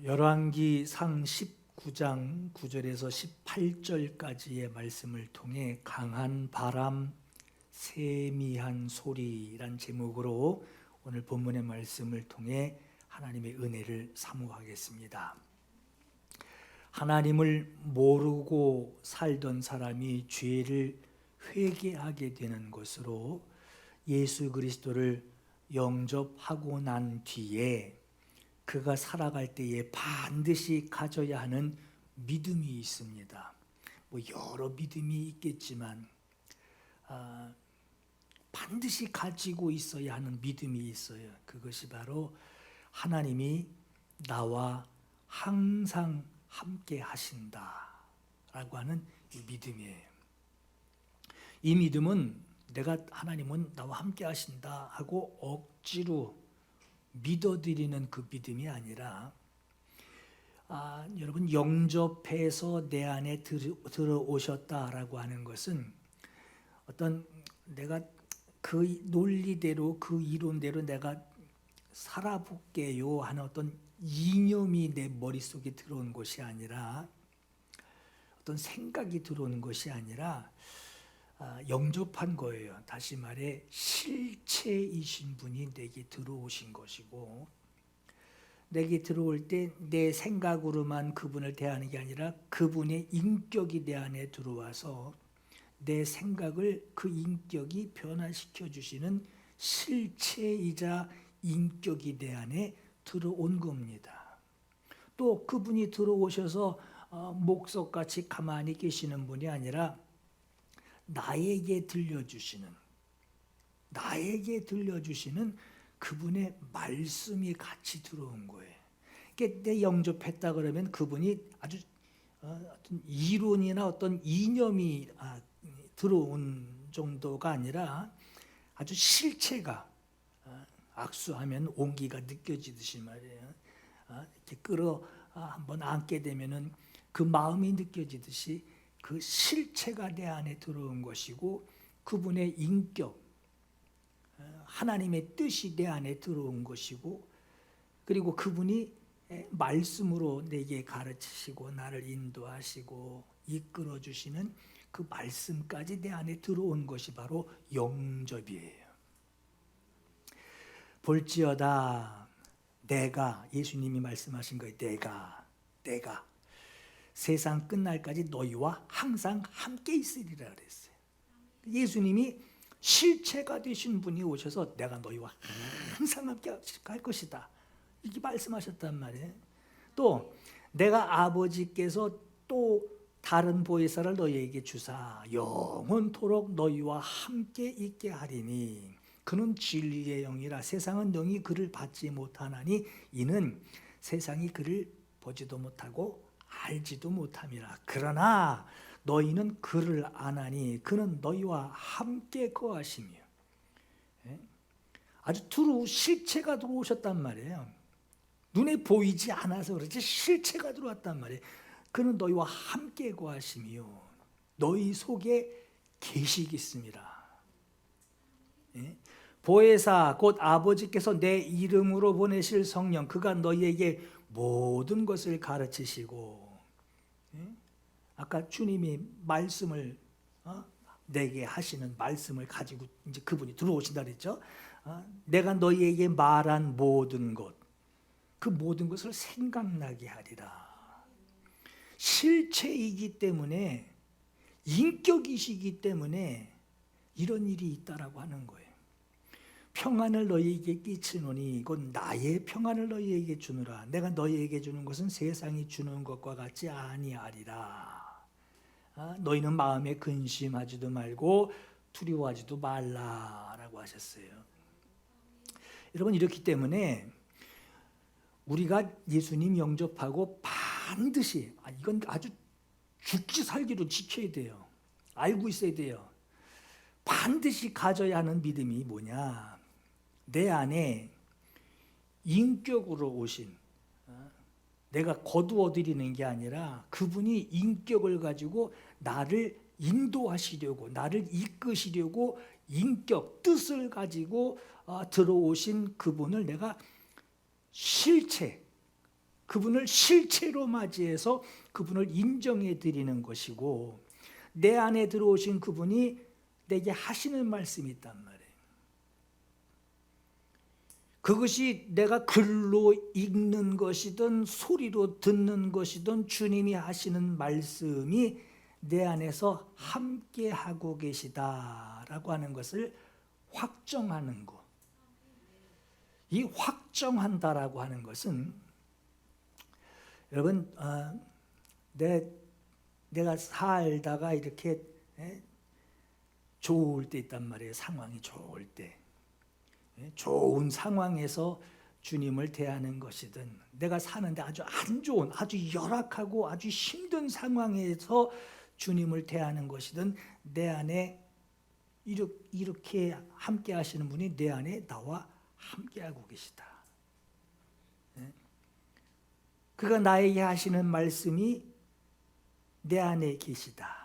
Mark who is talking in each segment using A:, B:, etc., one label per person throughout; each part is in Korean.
A: 열왕기상 19장 9절에서 18절까지의 말씀을 통해 강한 바람, 세미한 소리란 제목으로 오늘 본문의 말씀을 통해 하나님의 은혜를 사모하겠습니다. 하나님을 모르고 살던 사람이 죄를 회개하게 되는 것으로 예수 그리스도를 영접하고 난 뒤에 그가 살아갈 때에 반드시 가져야 하는 믿음이 있습니다. 여러 믿음이 있겠지만 반드시 가지고 있어야 하는 믿음이 있어요. 그것이 바로 하나님이 나와 항상 함께 하신다라고 하는 이 믿음이에요. 이 믿음은 내가 하나님은 나와 함께 하신다 하고 억지로 믿어드리는 그 믿음이 아니라 여러분 영접해서 내 안에 들어오셨다라고 하는 것은 어떤 내가 그 논리대로 그 이론대로 내가 살아볼게요 하는 어떤 이념이 내 머릿속에 들어온 것이 아니라 어떤 생각이 들어오는 것이 아니라 영접한 거예요. 다시 말해 실체이신 분이 내게 들어오신 것이고, 내게 들어올 때 내 생각으로만 그분을 대하는 게 아니라 그분의 인격이 내 안에 들어와서 내 생각을 그 인격이 변화시켜 주시는 실체이자 인격이 내 안에 들어온 겁니다. 또 그분이 들어오셔서 목석같이 가만히 계시는 분이 아니라 나에게 들려주시는 그분의 말씀이 같이 들어온 거예요. 그러니까 내 영접했다 그러면 그분이 아주 어떤 이론이나 어떤 이념이 들어온 정도가 아니라 아주 실체가 악수하면 온기가 느껴지듯이 말이에요. 이렇게 끌어 한번 안게 되면은 그 마음이 느껴지듯이 그 실체가 내 안에 들어온 것이고 그분의 인격, 하나님의 뜻이 내 안에 들어온 것이고 그리고 그분이 말씀으로 내게 가르치시고 나를 인도하시고 이끌어 주시는 그 말씀까지 내 안에 들어온 것이 바로 영접이에요. 볼지어다 내가, 예수님이 말씀하신 거예요. 내가 세상 끝날까지 너희와 항상 함께 있으리라 그랬어요. 예수님이 실체가 되신 분이 오셔서 내가 너희와 항상 함께 할 것이다 이렇게 말씀하셨단 말이에요. 또 내가 아버지께서 또 다른 보혜사를 너희에게 주사 영원토록 너희와 함께 있게 하리니 그는 진리의 영이라 세상은 영이 그를 받지 못하나니 이는 세상이 그를 보지도 못하고 알지도 못함이라. 그러나 너희는 그를 아나니 그는 너희와 함께 거하시며. 아주 두루 실체가 들어오셨단 말이에요. 눈에 보이지 않아서 그렇지 실체가 들어왔단 말이에요. 그는 너희와 함께 거하시며 너희 속에 계시겠습니다. 보혜사 곧 아버지께서 내 이름으로 보내실 성령 그가 너희에게 모든 것을 가르치시고 아까 주님이 말씀을 내게 하시는 말씀을 가지고 이제 그분이 들어오신다 그랬죠. 내가 너희에게 말한 모든 것, 그 모든 것을 생각나게 하리라. 실체이기 때문에 인격이시기 때문에 이런 일이 있다라고 하는 거예요. 평안을 너희에게 끼치노니 곧 나의 평안을 너희에게 주노라. 내가 너희에게 주는 것은 세상이 주는 것과 같지 아니하리라. 너희는 마음에 근심하지도 말고 두려워하지도 말라라고 하셨어요. 여러분 이렇기 때문에 우리가 예수님 영접하고 반드시 이건 아주 죽기 살기로 지켜야 돼요. 알고 있어야 돼요. 반드시 가져야 하는 믿음이 뭐냐? 내 안에 인격으로 오신 내가 거두어 드리는 게 아니라 그분이 인격을 가지고 나를 인도하시려고 나를 이끄시려고 인격, 뜻을 가지고 들어오신 그분을 내가 실체, 그분을 실체로 맞이해서 그분을 인정해 드리는 것이고, 내 안에 들어오신 그분이 내게 하시는 말씀이 있단 말이에요. 그것이 내가 글로 읽는 것이든 소리로 듣는 것이든 주님이 하시는 말씀이 내 안에서 함께하고 계시다라고 하는 것을 확정하는 것. 이 확정한다라고 하는 것은, 여러분, 내가 살다가 이렇게 좋을 때 있단 말이에요. 상황이 좋을 때. 좋은 상황에서 주님을 대하는 것이든, 내가 사는데 아주 안 좋은, 아주 열악하고 아주 힘든 상황에서 주님을 대하는 것이든, 내 안에 이렇게 함께 하시는 분이 내 안에 나와 함께하고 계시다. 그가 나에게 하시는 말씀이 내 안에 계시다.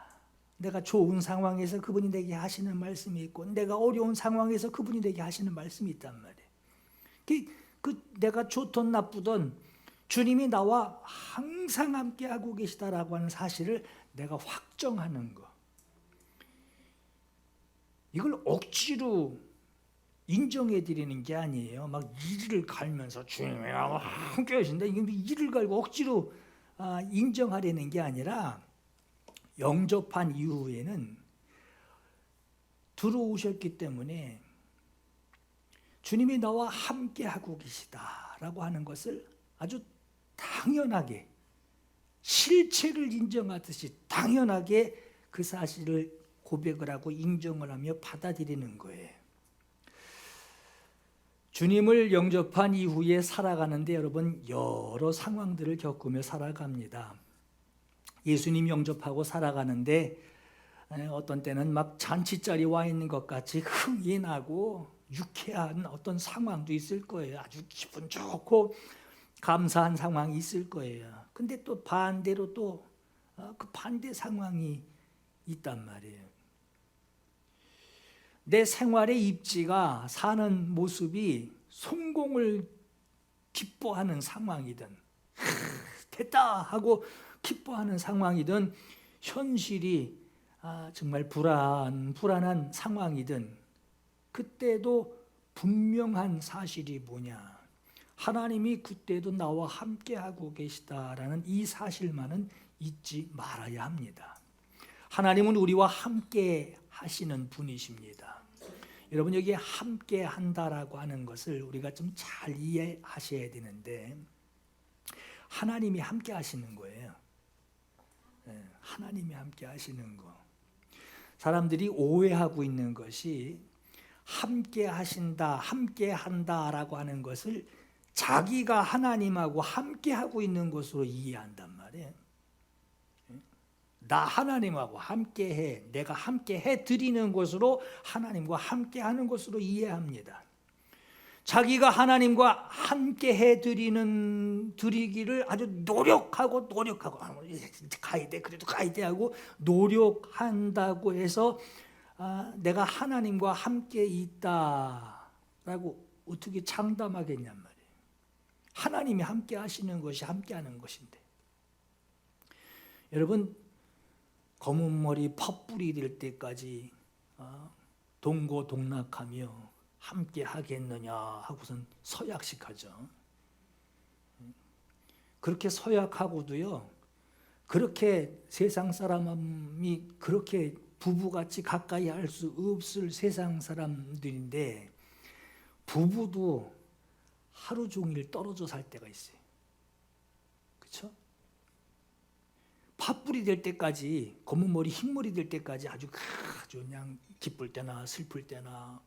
A: 내가 좋은 상황에서 그분이 내게 하시는 말씀이 있고, 내가 어려운 상황에서 그분이 내게 하시는 말씀이 있단 말이에요. 내가 좋든 나쁘든 주님이 나와 항상 함께하고 계시다라고 하는 사실을 내가 확정하는 거. 이걸 억지로 인정해 드리는 게 아니에요. 막 이를 갈면서 주님이 나와 함께 하신다. 이를 갈고 억지로 인정하려는 게 아니라, 영접한 이후에는 들어오셨기 때문에 주님이 나와 함께하고 계시다라고 하는 것을 아주 당연하게, 실체를 인정하듯이 당연하게 그 사실을 고백을 하고 인정을 하며 받아들이는 거예요. 주님을 영접한 이후에 살아가는데 여러분, 여러 상황들을 겪으며 살아갑니다. 예수님 영접하고 살아가는데 어떤 때는 막 잔치자리 와 있는 것 같이 흥이 나고 유쾌한 어떤 상황도 있을 거예요. 아주 기분 좋고 감사한 상황이 있을 거예요. 근데 또 반대로 또 그 반대 상황이 있단 말이에요. 내 생활의 입지가 사는 모습이 성공을 기뻐하는 상황이든, 됐다 하고 기뻐하는 상황이든, 현실이 정말 불안한 상황이든, 그때도 분명한 사실이 뭐냐, 하나님이 그때도 나와 함께하고 계시다라는 이 사실만은 잊지 말아야 합니다. 하나님은 우리와 함께 하시는 분이십니다. 여러분, 여기에 함께 한다라고 하는 것을 우리가 좀 잘 이해하셔야 되는데, 하나님이 함께 하시는 거예요. 하나님이 함께 하시는 거. 사람들이 오해하고 있는 것이, 함께 하신다, 함께 한다라고 하는 것을 자기가 하나님하고 함께 하고 있는 것으로 이해한단 말이에요. 나 하나님하고 함께 해, 내가 함께 해 드리는 것으로, 하나님과 함께 하는 것으로 이해합니다. 자기가 하나님과 함께 해 드리기를 아주 노력하고 가야 돼, 그래도 가야 돼 하고 노력한다고 해서 내가 하나님과 함께 있다라고 어떻게 장담하겠냔 말이에요. 하나님이 함께 하시는 것이 함께 하는 것인데, 여러분, 검은 머리 팥불이 될 때까지 동고동락하며 함께 하겠느냐 하고선 서약식 하죠. 그렇게 서약하고도요, 그렇게 세상 사람이 그렇게 부부같이 가까이 할 수 없을 세상 사람들인데, 부부도 하루 종일 떨어져 살 때가 있어요. 그렇죠? 팥불이 될 때까지, 검은 머리 흰머리 될 때까지 아주 그냥 기쁠 때나 슬플 때나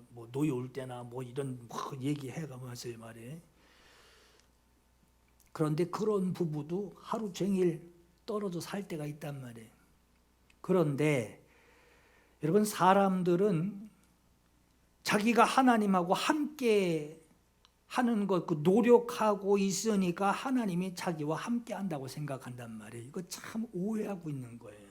A: 뭐 노여울 때나 뭐 이런 얘기해가면서 말이에요. 그런데 그런 부부도 하루 종일 떨어져 살 때가 있단 말이에요. 그런데 여러분, 사람들은 자기가 하나님하고 함께 하는 것, 그 노력하고 있으니까 하나님이 자기와 함께 한다고 생각한단 말이에요. 이거 참 오해하고 있는 거예요.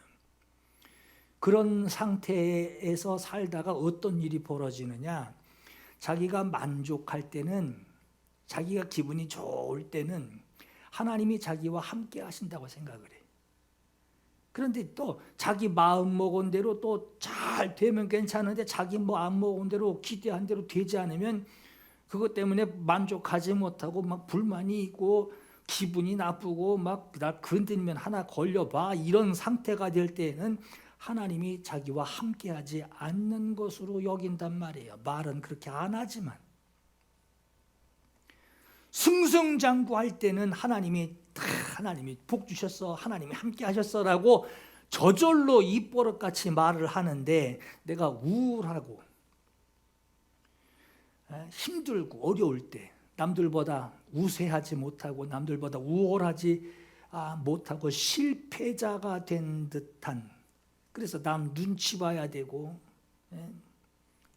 A: 그런 상태에서 살다가 어떤 일이 벌어지느냐, 자기가 만족할 때는, 자기가 기분이 좋을 때는 하나님이 자기와 함께 하신다고 생각을 해. 그런데 또 자기 마음 먹은 대로 또 잘 되면 괜찮은데 자기 마음 먹은 대로 기대한 대로 되지 않으면 그것 때문에 만족하지 못하고 막 불만이 있고 기분이 나쁘고 막 나 건드리면 하나 걸려봐 이런 상태가 될 때에는 하나님이 자기와 함께하지 않는 것으로 여긴단 말이에요. 말은 그렇게 안 하지만 승승장구할 때는 하나님이 복 주셨어, 하나님이 함께하셨어라고 저절로 입버릇같이 말을 하는데 내가 우울하고 힘들고 어려울 때 남들보다 우세하지 못하고 남들보다 우월하지 못하고 실패자가 된 듯한, 그래서 남 눈치 봐야 되고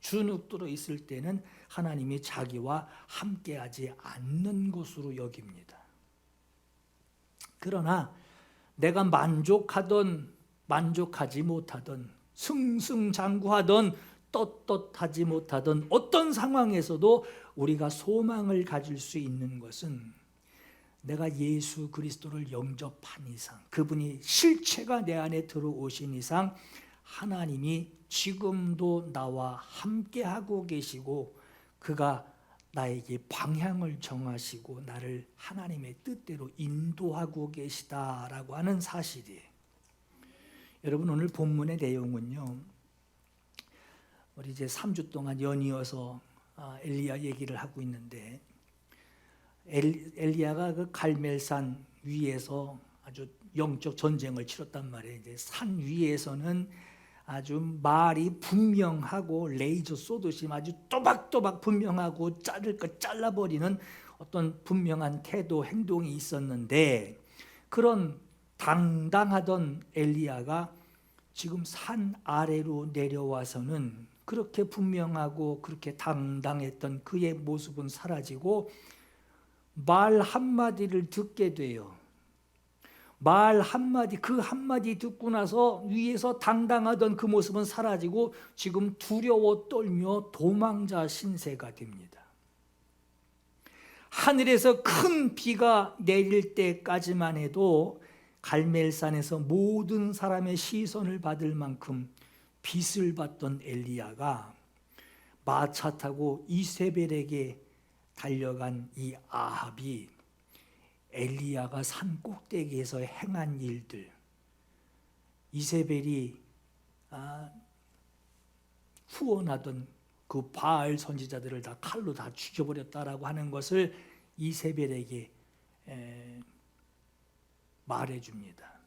A: 주눅들어 있을 때는 하나님이 자기와 함께하지 않는 것으로 여깁니다. 그러나 내가 만족하던 만족하지 못하던 승승장구하던 떳떳하지 못하던 어떤 상황에서도 우리가 소망을 가질 수 있는 것은 내가 예수 그리스도를 영접한 이상, 그분이 실체가 내 안에 들어오신 이상 하나님이 지금도 나와 함께하고 계시고 그가 나에게 방향을 정하시고 나를 하나님의 뜻대로 인도하고 계시다라고 하는 사실이에요. 여러분, 오늘 본문의 내용은요, 우리 이제 3주 동안 연이어서 엘리야 얘기를 하고 있는데, 엘리야가 그 갈멜산 위에서 아주 영적 전쟁을 치렀단 말이에요. 이제 산 위에서는 아주 말이 분명하고 레이저 쏘듯이 아주 또박또박 분명하고 자를 것 잘라버리는 어떤 분명한 태도, 행동이 있었는데, 그런 당당하던 엘리야가 지금 산 아래로 내려와서는 그렇게 분명하고 그렇게 당당했던 그의 모습은 사라지고 말 한마디를 듣게 돼요. 말 한마디, 그 한마디 듣고 나서 위에서 당당하던 그 모습은 사라지고 지금 두려워 떨며 도망자 신세가 됩니다. 하늘에서 큰 비가 내릴 때까지만 해도 갈멜산에서 모든 사람의 시선을 받을 만큼 빛을 받던 엘리야가 마차 타고 이세벨에게 달려간 이 아합이 엘리야가 산 꼭대기에서 행한 일들, 이세벨이 후원하던 그 바알 선지자들을 다 칼로 다 죽여버렸다라고 하는 것을 이세벨에게 말해줍니다.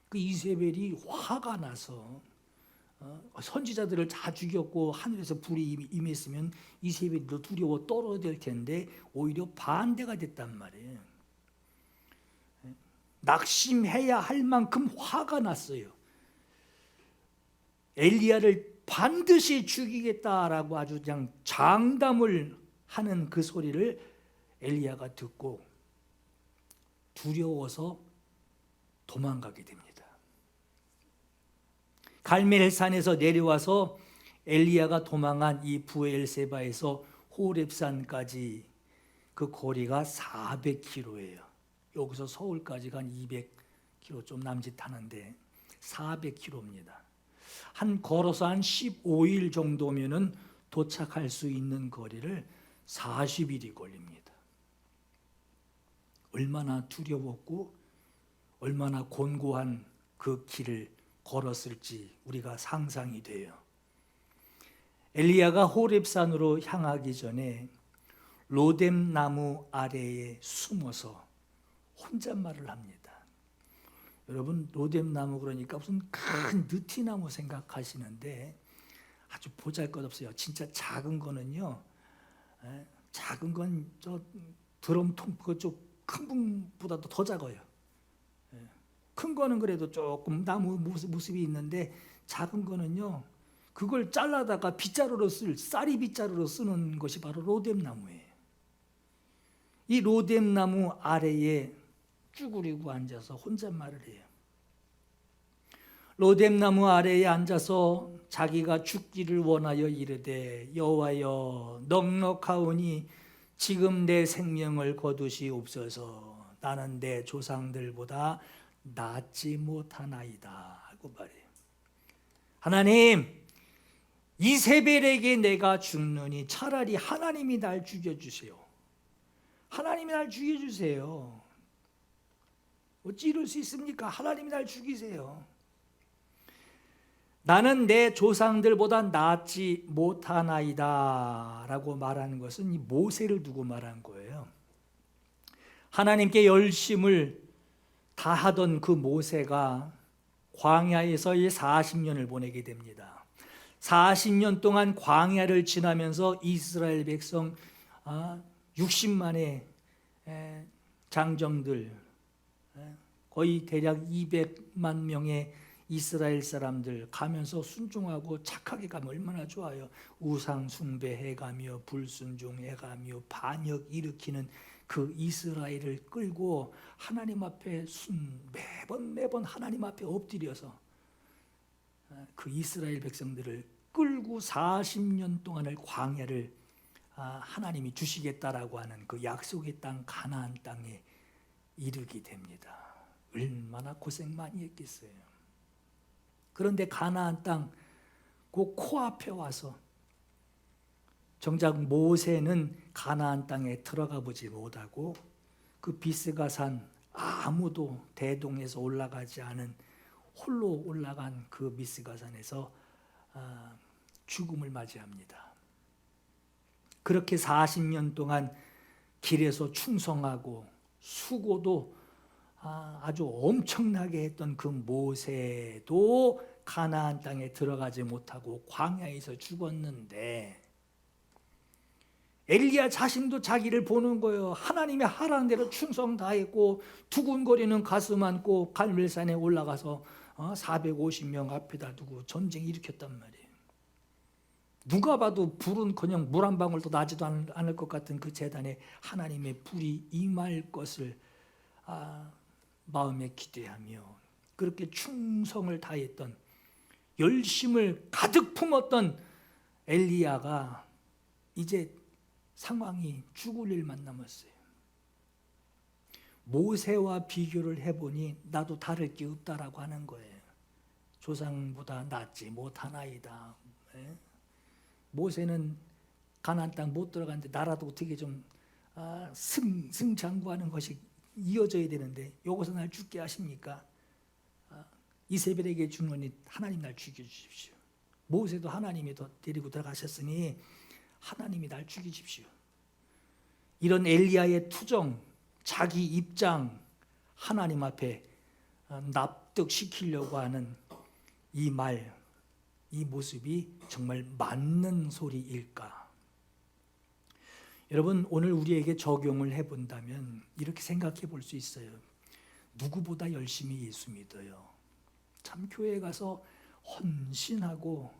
A: 그 이세벨이 화가 나서 선지자들을 다 죽였고 하늘에서 불이 임했으면 이세벨이 더 두려워 떨어질 텐데 오히려 반대가 됐단 말이에요. 낙심해야 할 만큼 화가 났어요. 엘리야를 반드시 죽이겠다라고 아주 그냥 장담을 하는 그 소리를 엘리야가 듣고 두려워서 도망가게 됩니다. 갈멜산에서 내려와서 엘리야가 도망한 이 부엘세바에서 호렙산까지 그 거리가 400km예요. 여기서 서울까지가 한 200km 좀 남짓하는데 400km입니다. 걸어서 한 15일 정도면은 도착할 수 있는 거리를 40일이 걸립니다. 얼마나 두려웠고 얼마나 곤고한 그 길을 걸었을지 우리가 상상이 돼요. 엘리야가 호렙산으로 향하기 전에 로뎀 나무 아래에 숨어서 혼잣말을 합니다. 여러분, 로뎀 나무 그러니까 무슨 큰 느티나무 생각하시는데 아주 보잘것없어요. 진짜 작은 거는요, 작은 건 저 드럼통 그쪽 큰 분보다도 더 작아요. 큰 거는 그래도 조금 나무 모습이 있는데 작은 거는요, 그걸 잘라다가 빗자루로 쌀이 빗자루로 쓰는 것이 바로 로뎀나무예요. 이 로뎀나무 아래에 쭈그리고 앉아서 혼잣말을 해요. 로뎀나무 아래에 앉아서 자기가 죽기를 원하여 이르되 여호와여 넉넉하오니 지금 내 생명을 거두시옵소서. 나는 내 조상들보다 낫지 못하나이다 하고 말해요. 하나님, 이세벨에게 내가 죽느니 차라리 하나님이 날 죽여주세요. 하나님이 날 죽여주세요. 어찌 이럴 수 있습니까? 하나님이 날 죽이세요. 나는 내 조상들보다 낫지 못하나이다 라고 말하는 것은 이 모세를 두고 말한 거예요. 하나님께 열심을 다하던 그 모세가 광야에서의 40년을 보내게 됩니다. 40년 동안 광야를 지나면서 이스라엘 백성 60만의 장정들, 거의 대략 200만 명의 이스라엘 사람들 가면서 순종하고 착하게 가면 얼마나 좋아요. 우상 숭배해가며 불순종해가며 반역 일으키는 그 이스라엘을 끌고 하나님 앞에 매번 하나님 앞에 엎드려서 그 이스라엘 백성들을 끌고 40년 동안을 광야를 하나님이 주시겠다라고 하는 그 약속의 땅 가나안 땅에 이르게 됩니다. 얼마나 고생 많이 했겠어요. 그런데 가나안 땅 그 코앞에 와서 정작 모세는 가나안 땅에 들어가 보지 못하고 그 비스가산, 아무도 대동에서 올라가지 않은 홀로 올라간 그 비스가산에서 죽음을 맞이합니다. 그렇게 40년 동안 길에서 충성하고 수고도 아주 엄청나게 했던 그 모세도 가나안 땅에 들어가지 못하고 광야에서 죽었는데, 엘리야 자신도 자기를 보는 거예요. 하나님이 하라는 대로 충성 다했고 두근거리는 가슴 안고 갈멜산에 올라가서 450명 앞에다 두고 전쟁 일으켰단 말이에요. 누가 봐도 불은 물 한 방울도 나지도 않을 것 같은 그 제단에 하나님의 불이 임할 것을 마음에 기대하며 그렇게 충성을 다했던, 열심을 가득 품었던 엘리야가 이제 상황이 죽을 일만 남았어요. 모세와 비교를 해보니 나도 다를 게 없다라고 하는 거예요. 조상보다 낫지 못하나이다. 모세는 가나안 땅 못 들어갔는데 나라도 어떻게 좀 승장구하는 것이 이어져야 되는데 여기서 날 죽게 하십니까? 이세벨에게 주노니 하나님 날 죽여주십시오. 모세도 하나님이 더 데리고 들어가셨으니 하나님이 날 죽이십시오. 이런 엘리야의 투정, 자기 입장, 하나님 앞에 납득시키려고 하는 이 말, 이 모습이 정말 맞는 소리일까? 여러분, 오늘 우리에게 적용을 해본다면 이렇게 생각해 볼 수 있어요. 누구보다 열심히 예수 믿어요. 참 교회에 가서 헌신하고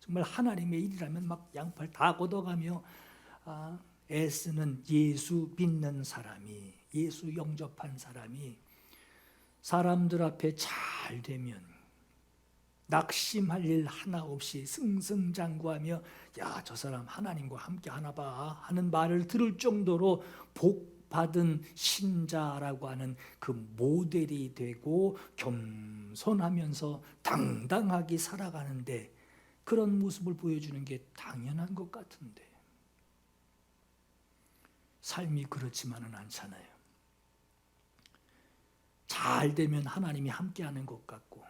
A: 정말 하나님의 일이라면 막 양팔 다 걷어가며 애쓰는 예수 믿는 사람이, 예수 영접한 사람이 사람들 앞에 잘 되면 낙심할 일 하나 없이 승승장구하며 야, 저 사람 하나님과 함께 하나 봐 하는 말을 들을 정도로 복받은 신자라고 하는 그 모델이 되고 겸손하면서 당당하게 살아가는데 그런 모습을 보여주는 게 당연한 것 같은데 삶이 그렇지만은 않잖아요. 잘 되면 하나님이 함께하는 것 같고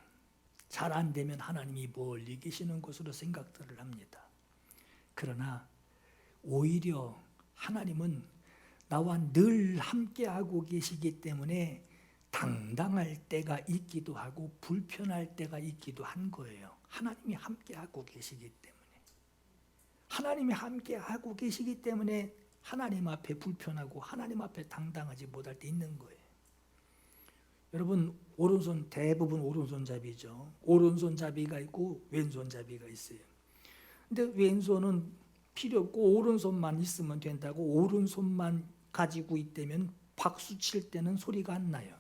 A: 잘 안 되면 하나님이 멀리 계시는 것으로 생각들을 합니다. 그러나 오히려 하나님은 나와 늘 함께하고 계시기 때문에 당당할 때가 있기도 하고 불편할 때가 있기도 한 거예요. 하나님이 함께하고 계시기 때문에. 하나님이 함께하고 계시기 때문에 하나님 앞에 불편하고 하나님 앞에 당당하지 못할 때 있는 거예요. 여러분, 오른손 대부분 오른손잡이죠. 오른손잡이가 있고 왼손잡이가 있어요. 근데 왼손은 필요 없고 오른손만 있으면 된다고 오른손만 가지고 있다면 박수 칠 때는 소리가 안 나요.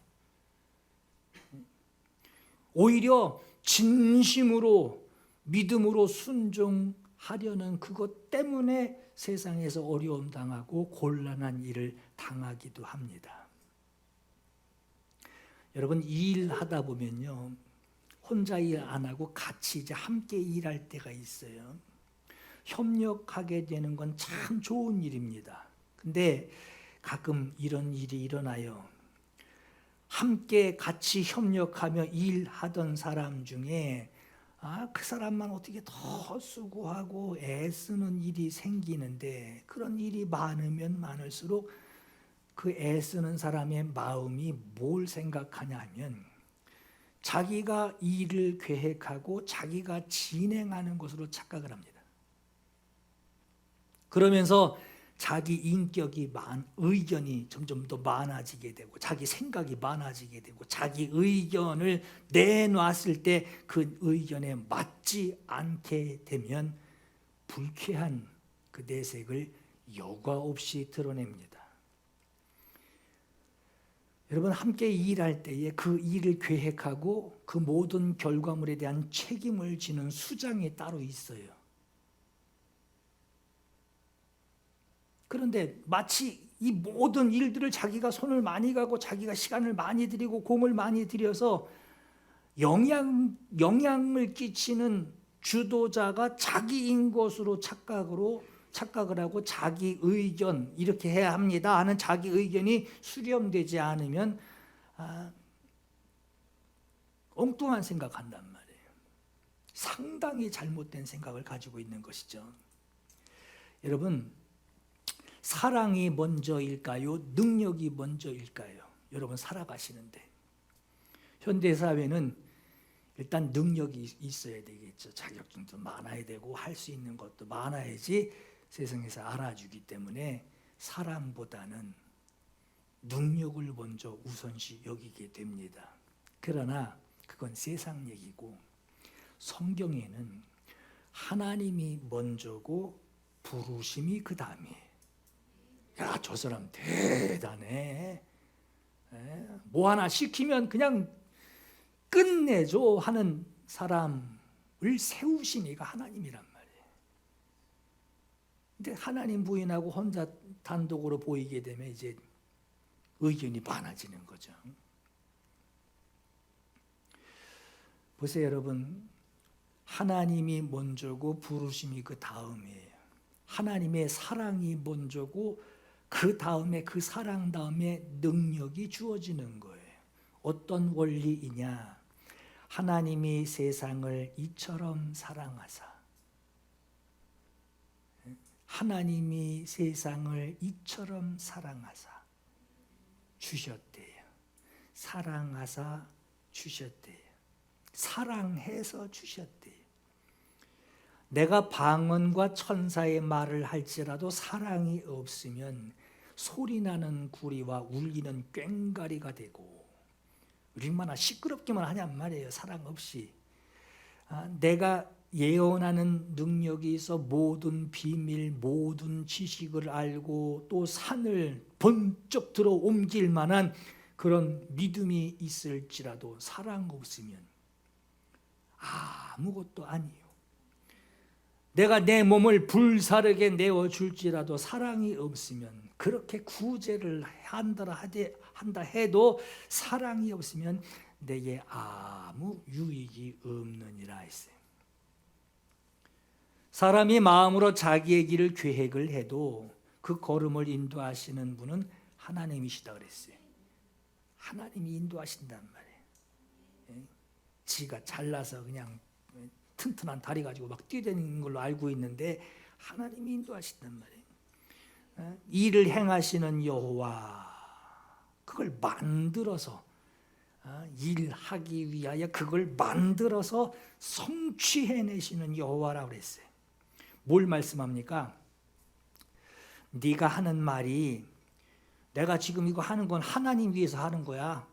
A: 오히려 진심으로 믿음으로 순종하려는 그것 때문에 세상에서 어려움 당하고 곤란한 일을 당하기도 합니다. 여러분 일하다 보면요, 혼자 일 안 하고 같이 이제 함께 일할 때가 있어요. 협력하게 되는 건 참 좋은 일입니다. 근데 가끔 이런 일이 일어나요. 함께 같이 협력하며 일하던 사람 중에 그 사람만 어떻게 더 수고하고 애쓰는 일이 생기는데, 그런 일이 많으면 많을수록 그 애쓰는 사람의 마음이 뭘 생각하냐 하면 자기가 일을 계획하고 자기가 진행하는 것으로 착각을 합니다. 그러면서 자기 인격이 의견이 점점 더 많아지게 되고 자기 생각이 많아지게 되고 자기 의견을 내놨을 때 그 의견에 맞지 않게 되면 불쾌한 그 내색을 여과 없이 드러냅니다. 여러분 함께 일할 때에 그 일을 계획하고 그 모든 결과물에 대한 책임을 지는 수장이 따로 있어요. 그런데 마치 이 모든 일들을 자기가 손을 많이 가고 자기가 시간을 많이 들이고 공을 많이 들여서 영향을 끼치는 주도자가 자기인 것으로 착각을 하고 자기 의견 이렇게 해야 합니다 하는 자기 의견이 수렴되지 않으면 엉뚱한 생각한단 말이에요. 상당히 잘못된 생각을 가지고 있는 것이죠. 여러분, 사랑이 먼저일까요? 능력이 먼저일까요? 여러분 살아가시는데 현대사회는 일단 능력이 있어야 되겠죠. 자격증도 많아야 되고 할 수 있는 것도 많아야지 세상에서 알아주기 때문에 사랑보다는 능력을 먼저 우선시 여기게 됩니다. 그러나 그건 세상 얘기고 성경에는 하나님이 먼저고 부르심이 그 다음이에요. 야, 저 사람 대단해. 뭐 하나 시키면 그냥 끝내줘 하는 사람을 세우신 이가 하나님이란 말이에요. 근데 하나님 부인하고 혼자 단독으로 보이게 되면 이제 의견이 많아지는 거죠. 보세요, 여러분. 하나님이 먼저고 부르심이 그 다음이에요. 하나님의 사랑이 먼저고 그 다음에 그 사랑 다음에 능력이 주어지는 거예요. 어떤 원리이냐? 하나님이 세상을 이처럼 사랑하사, 하나님이 세상을 이처럼 사랑하사 주셨대요. 사랑하사 주셨대요. 사랑해서 주셨대요. 내가 방언과 천사의 말을 할지라도 사랑이 없으면 소리나는 구리와 울리는 꽹과리가 되고, 얼마나 시끄럽기만 하냔 말이에요. 사랑 없이. 내가 예언하는 능력이 있어 모든 비밀, 모든 지식을 알고 또 산을 번쩍 들어 옮길 만한 그런 믿음이 있을지라도 사랑 없으면 아무것도 아니에요. 내가 내 몸을 불사르게 내어줄지라도 사랑이 없으면, 그렇게 구제를 한다 해도 사랑이 없으면 내게 아무 유익이 없느니라 했어요. 사람이 마음으로 자기의 길을 계획을 해도 그 걸음을 인도하시는 분은 하나님이시다 그랬어요. 하나님이 인도하신단 말이에요. 지가 잘나서 그냥 튼튼한 다리 가지고 막 뛰어다니는 걸로 알고 있는데 하나님이 인도하신단 말이에요. 일을 행하시는 여호와, 그걸 만들어서 일하기 위하여 그걸 만들어서 성취해내시는 여호와라고 그랬어요. 뭘 말씀합니까? 네가 하는 말이 내가 지금 이거 하는 건 하나님 위해서 하는 거야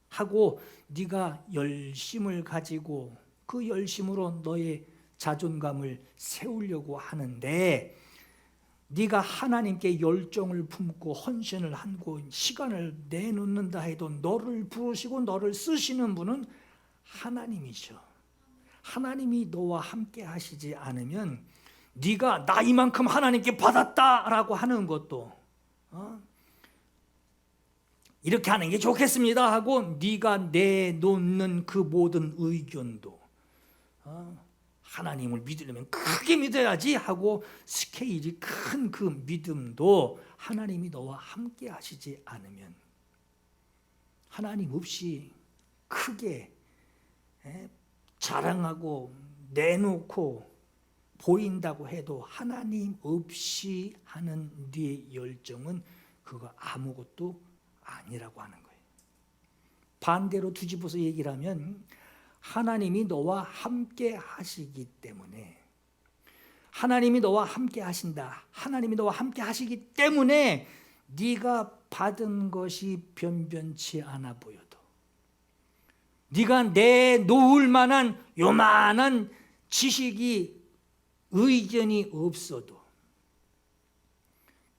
A: 하고 네가 열심을 가지고 그 열심으로 너의 자존감을 세우려고 하는데, 네가 하나님께 열정을 품고 헌신을 하고 시간을 내놓는다 해도 너를 부르시고 너를 쓰시는 분은 하나님이셔. 하나님이 너와 함께 하시지 않으면 네가 나 이만큼 하나님께 받았다라고 하는 것도 이렇게 하는 게 좋겠습니다 하고 네가 내놓는 그 모든 의견도 하나님을 믿으려면 크게 믿어야지 하고 스케일이 큰 그 믿음도 하나님이 너와 함께 하시지 않으면, 하나님 없이 크게 자랑하고 내놓고 보인다고 해도 하나님 없이 하는 네 열정은 그거 아무것도 아니라고 하는 거예요. 반대로 뒤집어서 얘기를 하면 하나님이 너와 함께 하시기 때문에, 하나님이 너와 함께 하신다, 하나님이 너와 함께 하시기 때문에 네가 받은 것이 변변치 않아 보여도, 네가 내놓을 만한 요만한 지식이 의견이 없어도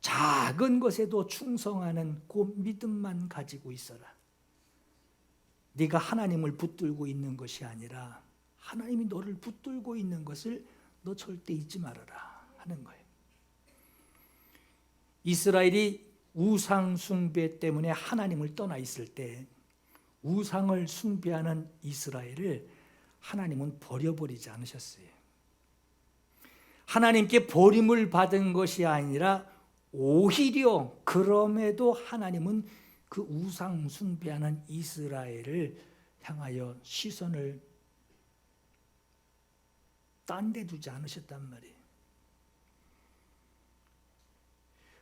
A: 작은 것에도 충성하는 그 믿음만 가지고 있어라. 네가 하나님을 붙들고 있는 것이 아니라 하나님이 너를 붙들고 있는 것을 너 절대 잊지 말아라 하는 거예요. 이스라엘이 우상 숭배 때문에 하나님을 떠나 있을 때 우상을 숭배하는 이스라엘을 하나님은 버려버리지 않으셨어요. 하나님께 버림을 받은 것이 아니라 오히려 그럼에도 하나님은 그 우상 숭배하는 이스라엘을 향하여 시선을 딴 데 두지 않으셨단 말이에요.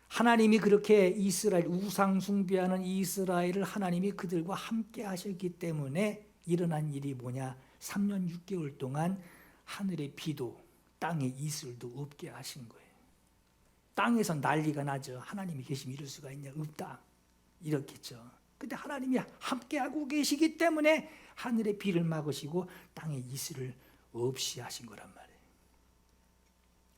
A: 하나님이 그렇게 이스라엘, 우상 숭배하는 이스라엘을 하나님이 그들과 함께 하셨기 때문에 일어난 일이 뭐냐? 3년 6개월 동안 하늘의 비도 땅에 이슬도 없게 하신 거예요. 땅에서 난리가 나죠. 하나님이 계시면 이럴 수가 있냐? 없다. 이렇겠죠. 근데 하나님이 함께하고 계시기 때문에 하늘의 비를 막으시고 땅에 이슬을 없이 하신 거란 말이에요.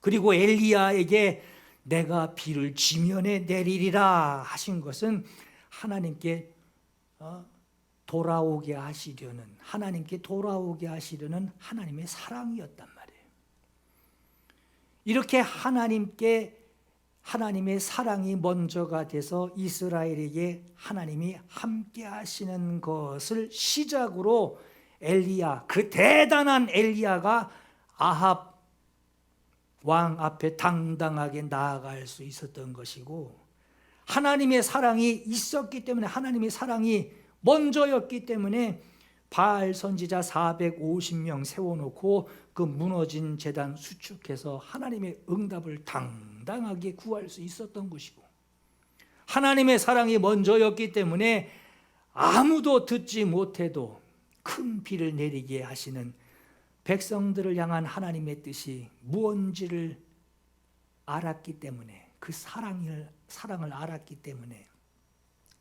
A: 그리고 엘리야에게 내가 비를 지면에 내리리라 하신 것은 하나님께 돌아오게 하시려는, 하나님께 돌아오게 하시려는 하나님의 사랑이었단 말이에요. 이렇게 하나님의 사랑이 먼저가 돼서 이스라엘에게 하나님이 함께 하시는 것을 시작으로 엘리야, 그 대단한 엘리야가 아합 왕 앞에 당당하게 나아갈 수 있었던 것이고, 하나님의 사랑이 있었기 때문에, 하나님의 사랑이 먼저였기 때문에 바알 선지자 450명 세워놓고 그 무너진 제단 수축해서 하나님의 응답을 당당하게 구할 수 있었던 것이고, 하나님의 사랑이 먼저였기 때문에 아무도 듣지 못해도 큰 비를 내리게 하시는 백성들을 향한 하나님의 뜻이 무언지를 알았기 때문에, 그 사랑을 알았기 때문에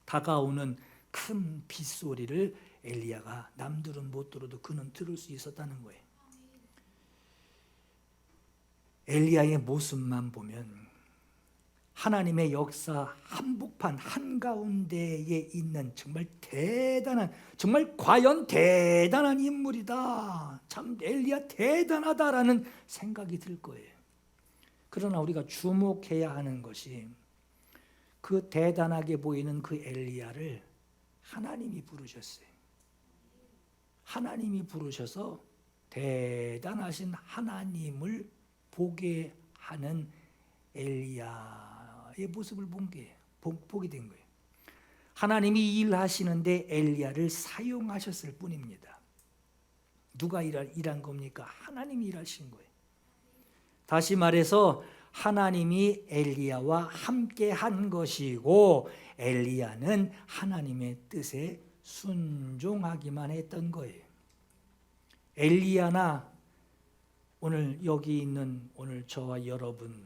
A: 다가오는 큰 빗소리를 엘리야가 남들은 못 들어도 그는 들을 수 있었다는 거예요. 엘리야의 모습만 보면 하나님의 역사 한복판 한가운데에 있는 정말 대단한, 정말 과연 대단한 인물이다, 참 엘리야 대단하다라는 생각이 들 거예요. 그러나 우리가 주목해야 하는 것이 그 대단하게 보이는 그 엘리야를 하나님이 부르셨어요. 하나님이 부르셔서 대단하신 하나님을 보게 하는 엘리야의 모습을 보게 된 거예요. 하나님이 일하시는데 엘리야를 사용하셨을 뿐입니다. 누가 일한 겁니까? 하나님이 일하신 거예요. 다시 말해서 하나님이 엘리야와 함께 한 것이고, 엘리야는 하나님의 뜻에 순종하기만 했던 거예요. 엘리야나 오늘 여기 있는 오늘 저와 여러분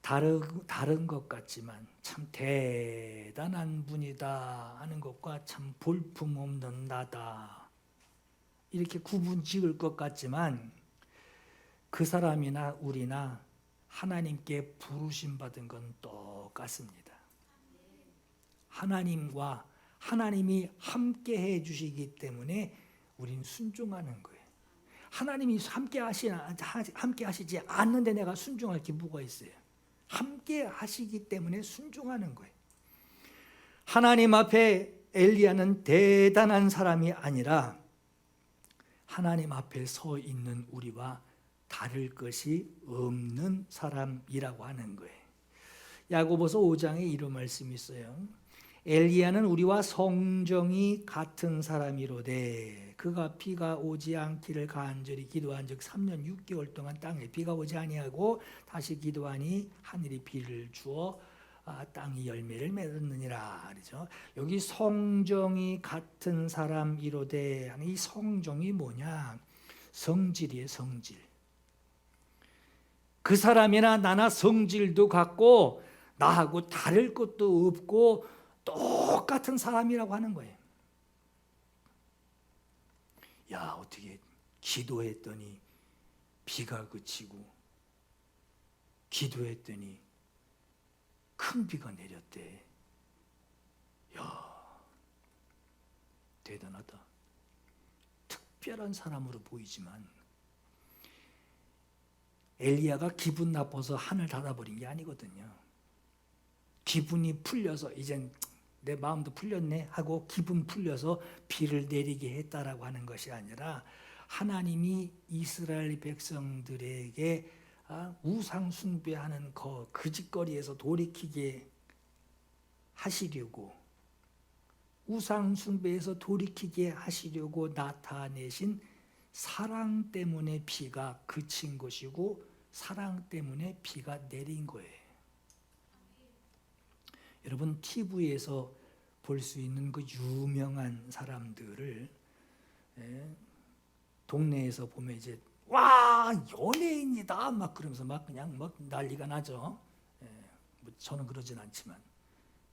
A: 다른 것 같지만 참 대단한 분이다 하는 것과 참 볼품없는 나다 이렇게 구분 지을 것 같지만, 그 사람이나 우리나 하나님께 부르심 받은 건 똑같습니다. 하나님이 함께 해 주시기 때문에 우린 순종하는 거예요. 하나님이 함께 하시지 않는데 내가 순종할 게 뭐가 있어요? 함께 하시기 때문에 순종하는 거예요. 하나님 앞에 엘리야는 대단한 사람이 아니라 하나님 앞에 서 있는 우리와 다를 것이 없는 사람이라고 하는 거예요. 야고보서 5장에 이런 말씀이 있어요. 엘리야는 우리와 성정이 같은 사람이로되 그가 비가 오지 않기를 간절히 기도한즉 3년 6개월 동안 땅에 비가 오지 아니하고 다시 기도하니 하늘이 비를 주어 땅이 열매를 맺었느니라. 그렇죠? 여기 성정이 같은 사람이로되 하는 이 성정이 뭐냐? 성질이에요, 성질. 그 사람이나 나나 성질도 같고 나하고 다를 것도 없고 똑같은 사람이라고 하는 거예요. 야, 어떻게 기도했더니 비가 그치고 기도했더니 큰 비가 내렸대. 야, 대단하다. 특별한 사람으로 보이지만 엘리야가 기분 나빠서 하늘 닫아버린 게 아니거든요. 기분이 풀려서 이젠 내 마음도 풀렸네 하고 기분 풀려서 비를 내리게 했다라고 하는 것이 아니라 하나님이 이스라엘 백성들에게 우상 숭배하는 그 짓거리에서 돌이키게 하시려고, 우상 숭배에서 돌이키게 하시려고 나타내신 사랑 때문에 비가 그친 것이고 사랑 때문에 비가 내린 거예요. 여러분, TV에서 볼 수 있는 그 유명한 사람들을 동네에서 보면 이제 와, 연예인이다 막 그러면서 막 그냥 막 난리가 나죠. 뭐 저는 그러진 않지만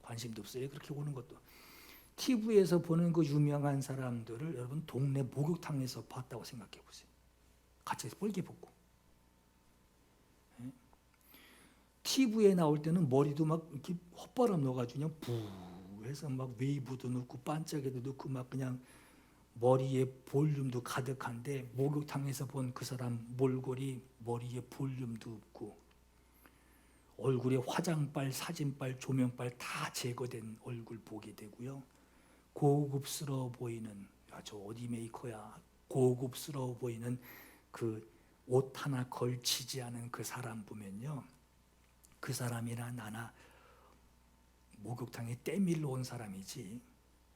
A: 관심도 없어요. 그렇게 오는 것도. TV에서 보는 그 유명한 사람들을 여러분 동네 목욕탕에서 봤다고 생각해 보세요. 같이 뻘개 벗고. TV에 나올 때는 머리도 막 이렇게 헛바람 넣어가지고 그냥 부해서 막 웨이브도 넣고 반짝이도 넣고 막 그냥 머리에 볼륨도 가득한데 목욕탕에서 본 그 사람 몰골이 머리에 볼륨도 없고 얼굴에 화장빨, 사진빨, 조명빨 다 제거된 얼굴 보게 되고요. 고급스러워 보이는, 야, 저 어디 메이커야? 고급스러워 보이는 그 옷 하나 걸치지 않은 그 사람 보면요. 그 사람이나 나나 목욕탕에 때밀러 온 사람이지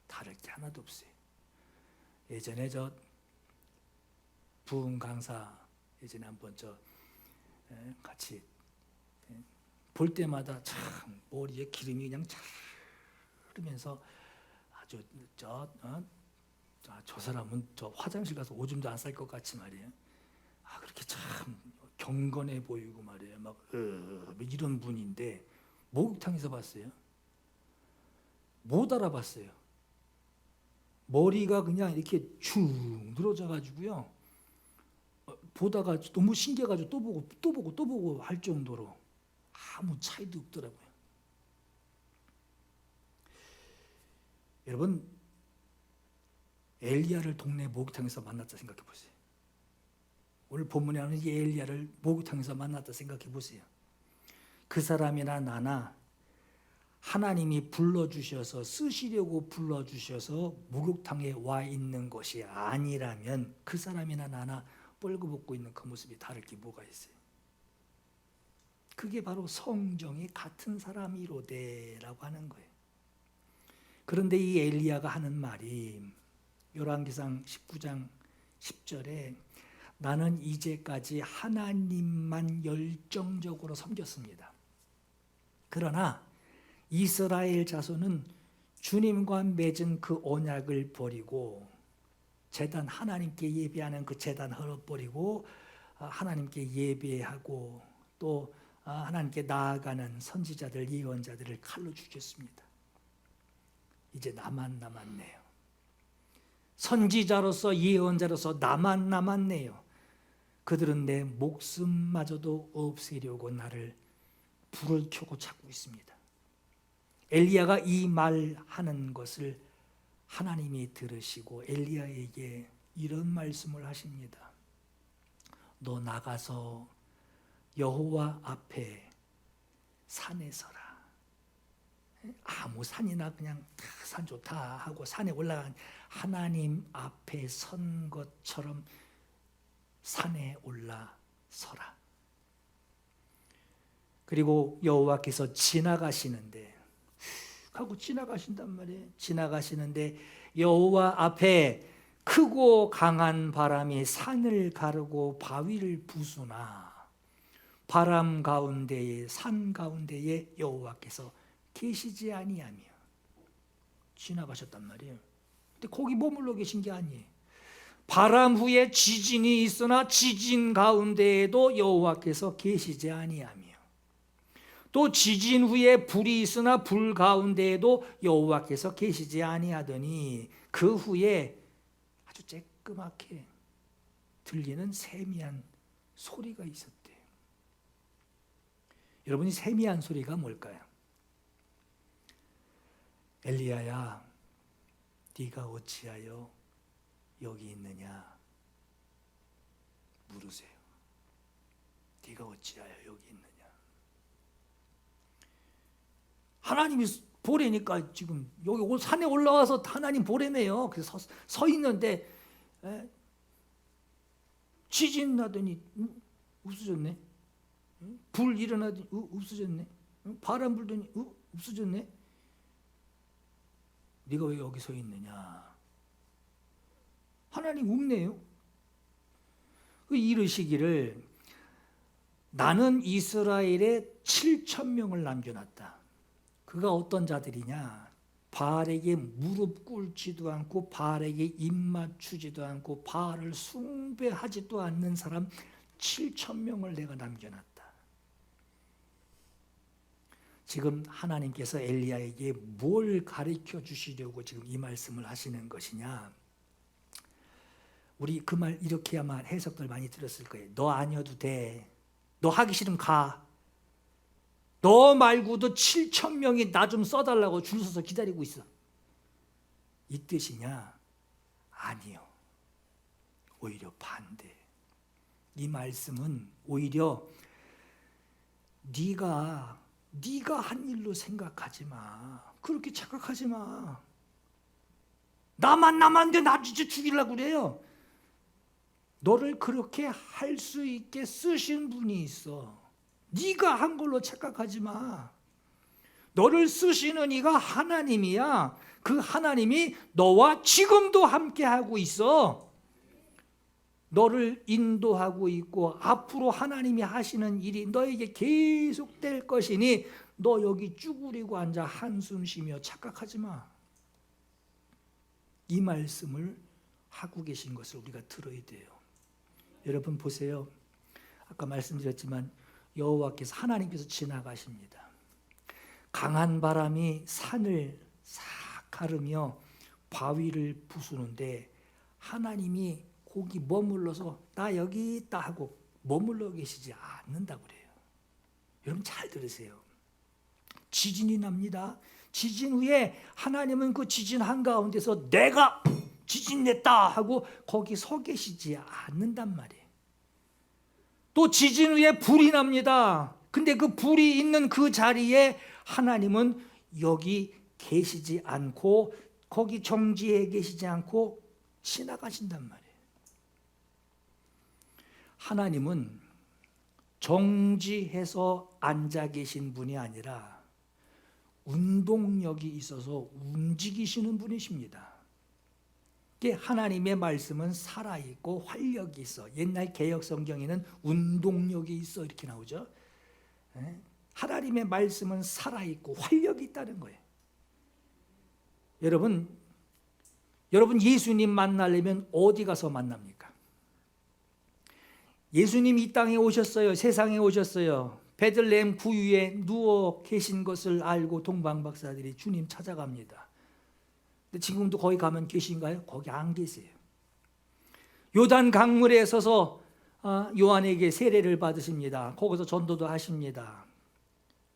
A: 다를 게 하나도 없어요. 예전에 저 부흥 강사 예전에 한번 같이 볼 때마다 참 머리에 기름이 그냥 잘 흐르면서 아주 저 사람은 저 화장실 가서 오줌도 안 쌀 것 같이 말이에요. 그렇게 참 경건해 보이고 말이에요. 막 이런 분인데 목욕탕에서 봤어요. 못 알아봤어요. 머리가 그냥 이렇게 축 늘어져 가지고요. 보다가 너무 신기해가지고 또 보고 할 정도로 아무 차이도 없더라고요. 여러분, 엘리야를 동네 목욕탕에서 만났다 생각해 보세요. 오늘 본문에 나오는 이 엘리야를 목욕탕에서 만났다 생각해 보세요. 그 사람이나 나나 하나님이 불러주셔서 쓰시려고 불러주셔서 목욕탕에 와 있는 것이 아니라면 그 사람이나 나나 뻘거벗고 있는 그 모습이 다를 게 뭐가 있어요? 그게 바로 성정이 같은 사람이로되라고 하는 거예요. 그런데 이 엘리야가 하는 말이 열왕기상 19장 10절에 나는 이제까지 하나님만 열정적으로 섬겼습니다. 그러나 이스라엘 자손은 주님과 맺은 그 언약을 버리고 제단 하나님께 예배하는 그 제단 헐어버리고 하나님께 예배하고 또 하나님께 나아가는 선지자들 예언자들을 칼로 죽였습니다. 이제 나만 남았네요. 선지자로서 예언자로서 나만 남았네요. 그들은 내 목숨마저도 없애려고 나를 불을 켜고 찾고 있습니다. 엘리야가 이 말하는 것을 하나님이 들으시고 엘리야에게 이런 말씀을 하십니다. 너 나가서 여호와 앞에 산에 서라. 아무 산이나 그냥 산 좋다 하고 산에 올라간 하나님 앞에 선 것처럼 산에 올라서라. 그리고 여호와께서 지나가시는데 하고 지나가신단 말이에요. 지나가시는데 여호와 앞에 크고 강한 바람이 산을 가르고 바위를 부수나 바람 가운데에 산 가운데에 여호와께서 계시지 아니하며 지나가셨단 말이에요. 근데 거기 머물러 계신 게 아니에요. 바람 후에 지진이 있으나 지진 가운데에도 여호와께서 계시지 아니하며 또 지진 후에 불이 있으나 불 가운데에도 여호와께서 계시지 아니하더니 그 후에 아주 쬐끄맣게 들리는 세미한 소리가 있었대요. 여러분이 세미한 소리가 뭘까요? 엘리야야, 네가 어찌하여 여기 있느냐 물으세요. 네가 어찌하여 여기 있느냐. 하나님이 보래니까 지금 여기 산에 올라와서 하나님 보래매요. 그래서 서 있는데 지진 나더니 없어졌네. 불 일어나더니 없어졌네. 바람 불더니 없어졌네. 네가 왜 여기 서 있느냐. 하나님 없네요. 이르시기를 나는 이스라엘에 7,000명을 남겨놨다. 그가 어떤 자들이냐. 바알에게 무릎 꿇지도 않고 바알에게 입 맞추지도 않고 바알을 숭배하지도 않는 사람 7,000명을 내가 남겨놨다. 지금 하나님께서 엘리야에게 뭘 가르쳐 주시려고 지금 이 말씀을 하시는 것이냐. 우리 그 말 이렇게야만 해석들 많이 들었을 거예요. 너 아니어도 돼. 너 하기 싫으면 가. 너 말고도 7,000명이 나 좀 써달라고 줄 서서 기다리고 있어. 이 뜻이냐? 아니요. 오히려 반대. 이 말씀은 오히려 네가 한 일로 생각하지 마. 그렇게 착각하지 마. 나만 남았는데 나 진짜 죽이려고 그래요. 너를 그렇게 할 수 있게 쓰신 분이 있어. 네가 한 걸로 착각하지 마. 너를 쓰시는 이가 하나님이야. 그 하나님이 너와 지금도 함께하고 있어. 너를 인도하고 있고 앞으로 하나님이 하시는 일이 너에게 계속될 것이니 너 여기 쭈그리고 앉아 한숨 쉬며 착각하지 마. 이 말씀을 하고 계신 것을 우리가 들어야 돼요. 여러분 보세요. 아까 말씀드렸지만 여호와께서 하나님께서 지나가십니다. 강한 바람이 산을 싹 가르며 바위를 부수는데 하나님이 거기 머물러서 나 여기 있다 하고 머물러 계시지 않는다고 그래요. 여러분 잘 들으세요. 지진이 납니다. 지진 후에 하나님은 그 지진 한가운데서 내가 지진 냈다 하고 거기 서 계시지 않는단 말이에요. 또 지진 후에 불이 납니다. 근데 그 불이 있는 그 자리에 하나님은 여기 계시지 않고 거기 정지해 계시지 않고 지나가신단 말이에요. 하나님은 정지해서 앉아 계신 분이 아니라 운동력이 있어서 움직이시는 분이십니다. 하나님의 말씀은 살아있고 활력이 있어. 옛날 개역 성경에는 운동력이 있어 이렇게 나오죠. 하나님의 말씀은 살아있고 활력이 있다는 거예요. 여러분 예수님 만나려면 어디 가서 만납니까? 예수님이 이 땅에 오셨어요. 세상에 오셨어요. 베들레헴 구유에 누워 계신 것을 알고 동방박사들이 주님 찾아갑니다. 근데 지금도 거기 가면 계신가요? 거기 안 계세요. 요단 강물에 서서 요한에게 세례를 받으십니다. 거기서 전도도 하십니다.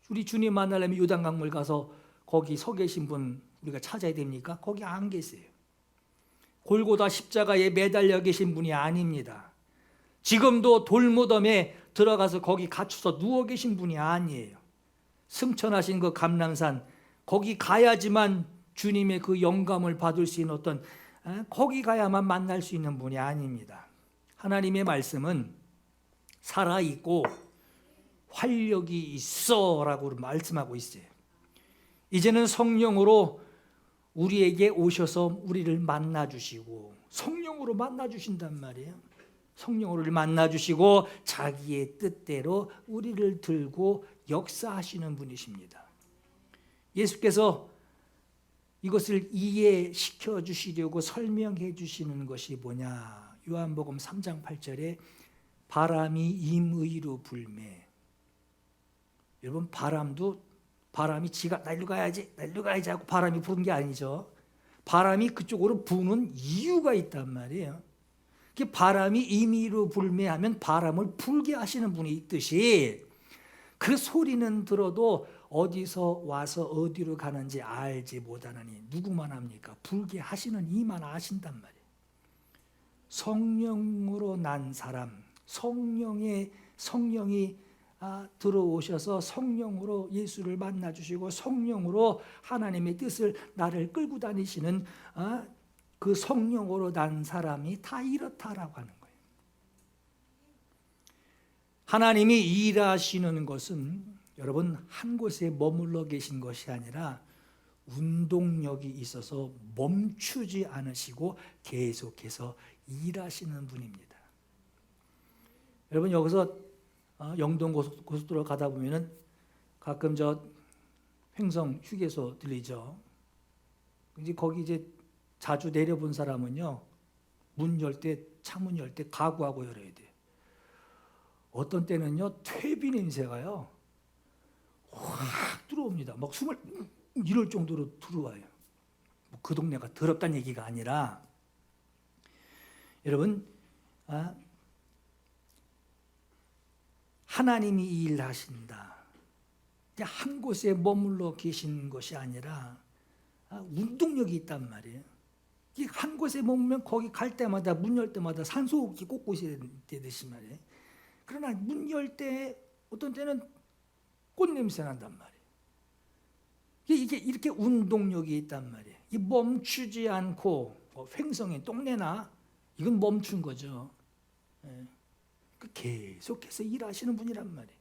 A: 우리 주님 만나려면 요단 강물 가서 거기 서 계신 분 우리가 찾아야 됩니까? 거기 안 계세요. 골고다 십자가에 매달려 계신 분이 아닙니다. 지금도 돌무덤에 들어가서 거기 갇혀서 누워 계신 분이 아니에요. 승천하신 그 감람산 거기 가야지만 주님의 그 영감을 받을 수 있는 어떤 거기 가야만 만날 수 있는 분이 아닙니다. 하나님의 말씀은 살아있고 활력이 있어라고 말씀하고 있어요. 이제는 성령으로 우리에게 오셔서 우리를 만나주시고 성령으로 만나주신단 말이에요. 성령으로 만나주시고 자기의 뜻대로 우리를 들고 역사하시는 분이십니다. 예수께서 이것을 이해시켜 주시려고 설명해 주시는 것이 뭐냐? 요한복음 3장 8절에 바람이 임의로 불매. 여러분, 바람이 지가 날로 가야지 하고 바람이 부는 게 아니죠. 바람이 그쪽으로 부는 이유가 있단 말이에요. 바람이 임의로 불매하면 바람을 불게 하시는 분이 있듯이 그 소리는 들어도 어디서 와서 어디로 가는지 알지 못하느니 누구만 합니까? 불게 하시는 이만 아신단 말이에요. 성령으로 난 사람, 성령이 들어오셔서 성령으로 예수를 만나주시고 성령으로 하나님의 뜻을 나를 끌고 다니시는 그 성령으로 난 사람이 다 이렇다라고 하는 거예요. 하나님이 일하시는 것은 여러분 한 곳에 머물러 계신 것이 아니라 운동력이 있어서 멈추지 않으시고 계속해서 일하시는 분입니다. 여러분, 여기서 영동 고속도로 가다 보면은 가끔 저 횡성 휴게소 들리죠. 이제 거기 이제 자주 내려본 사람은요, 문 열 때, 창문 열 때 가구하고 열어야 돼. 어떤 때는요, 퇴비 냄새가요 확 들어옵니다. 막 숨을 이럴 정도로 들어와요. 그 동네가 더럽다는 얘기가 아니라, 여러분, 하나님이 일하신다. 한 곳에 머물러 계신 것이 아니라 운동력이 있단 말이에요. 한 곳에 머물면 거기 갈 때마다 문 열 때마다 산소호흡기 꽂고 있어야 되듯이 말이에요. 그러나 문 열 때 어떤 때는 꽃냄새 난단 말이에요. 이게 이렇게 운동력이 있단 말이에요. 이 멈추지 않고 횡성에 똥내나 이건 멈춘 거죠. 계속해서 일하시는 분이란 말이에요.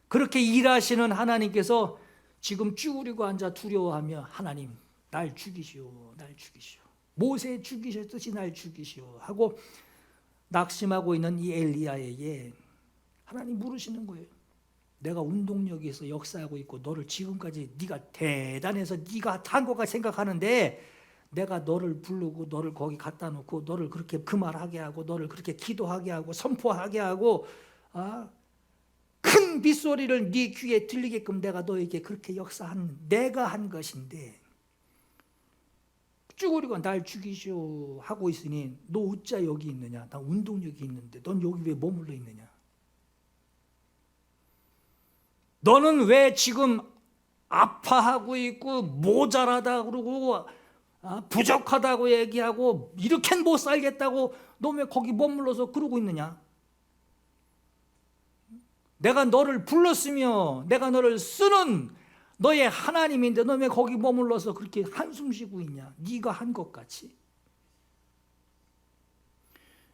A: 그렇게 일하시는 하나님께서 지금 쭈그리고 앉아 두려워하며 하나님 날 죽이시오, 날 죽이시오. 모세 죽이셨듯이 날 죽이시오 하고 낙심하고 있는 이 엘리야에게 하나님 물으시는 거예요. 내가 운동력이 있어 역사하고 있고 너를 지금까지 네가 대단해서 네가 한 것까 생각하는데 내가 너를 부르고 너를 거기 갖다 놓고 너를 그렇게 그 말하게 하고 너를 그렇게 기도하게 하고 선포하게 하고 큰 빗소리를 네 귀에 들리게끔 내가 너에게 그렇게 역사한 내가 한 것인데 쭈그리고 날 죽이시오 하고 있으니 너 어찌 여기 있느냐? 나 운동력이 있는데 넌 여기 왜 머물러 있느냐? 너는 왜 지금 아파하고 있고 모자라다 그러고 부족하다고 얘기하고 이렇게는 못 살겠다고 너 왜 거기 머물러서 그러고 있느냐? 내가 너를 불렀으며 내가 너를 쓰는 너의 하나님인데 너 왜 거기 머물러서 그렇게 한숨 쉬고 있냐? 네가 한 것 같이.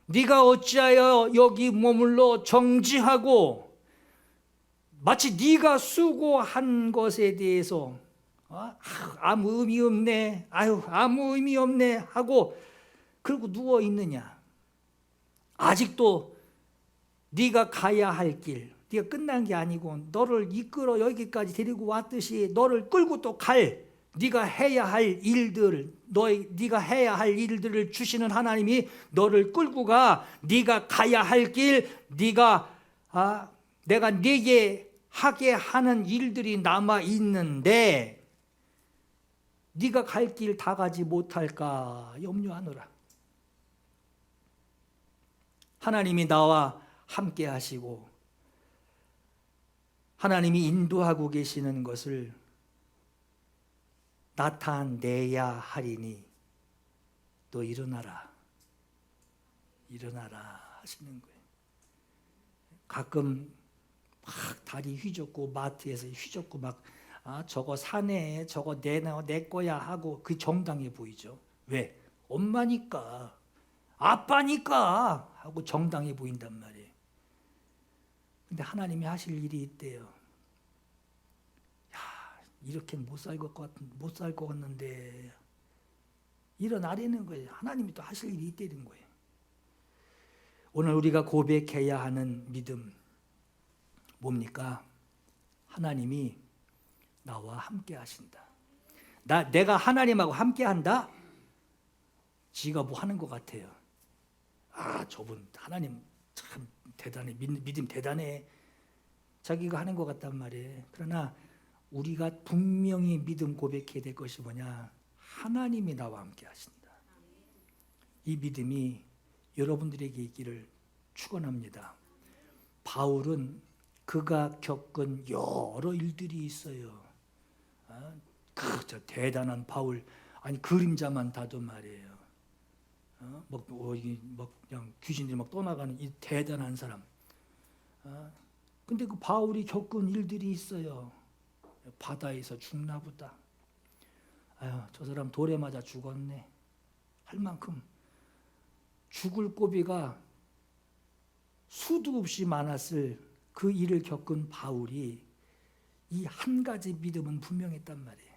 A: 네가 어찌하여 여기 머물러 정지하고 마치 네가 수고한 것에 대해서 아무 의미 없네, 아무 의미 없네 하고 그러고 누워 있느냐? 아직도 네가 가야 할 길, 네가 끝난 게 아니고 너를 이끌어 여기까지 데리고 왔듯이 너를 끌고 또 갈 네가 해야 할 일들, 네가 해야 할 일들을 주시는 하나님이 너를 끌고 가 네가 가야 할 길, 네가 내가 네게 하게 하는 일들이 남아 있는데 네가 갈 길 다 가지 못할까 염려하노라. 하나님이 나와 함께 하시고 하나님이 인도하고 계시는 것을 나타내야 하리니 또 일어나라 하시는 거예요. 가끔 막 다리 휘젓고 마트에서 휘젓고 막 저거 사내, 저거 내 거야 하고 그 정당해 보이죠. 왜? 엄마니까, 아빠니까 하고 정당해 보인단 말이에요. 근데 하나님이 하실 일이 있대요. 야, 이렇게 못 살 것 같는데 일어나려는 거예요. 하나님이 또 하실 일이 있다는 거예요. 오늘 우리가 고백해야 하는 믿음 뭡니까? 하나님이 나와 함께 하신다. 내가 하나님하고 함께 한다? 지가 뭐 하는 것 같아요. 저분 하나님 참 대단해. 믿음 대단해. 자기가 하는 것 같단 말이에요. 그러나 우리가 분명히 믿음 고백해야 될 것이 뭐냐? 하나님이 나와 함께 하신다. 이 믿음이 여러분들에게 있기를 축원합니다. 바울은 그가 겪은 여러 일들이 있어요. 저 대단한 바울, 아니 그림자만 봐도 말이에요. 그냥 귀신들이 막 떠나가는 이 대단한 사람. 근데 그 바울이 겪은 일들이 있어요. 바다에서 죽나 보다. 저 사람 돌에 맞아 죽었네. 할 만큼 죽을 고비가 수도 없이 많았을 그 일을 겪은 바울이 이 한 가지 믿음은 분명했단 말이에요.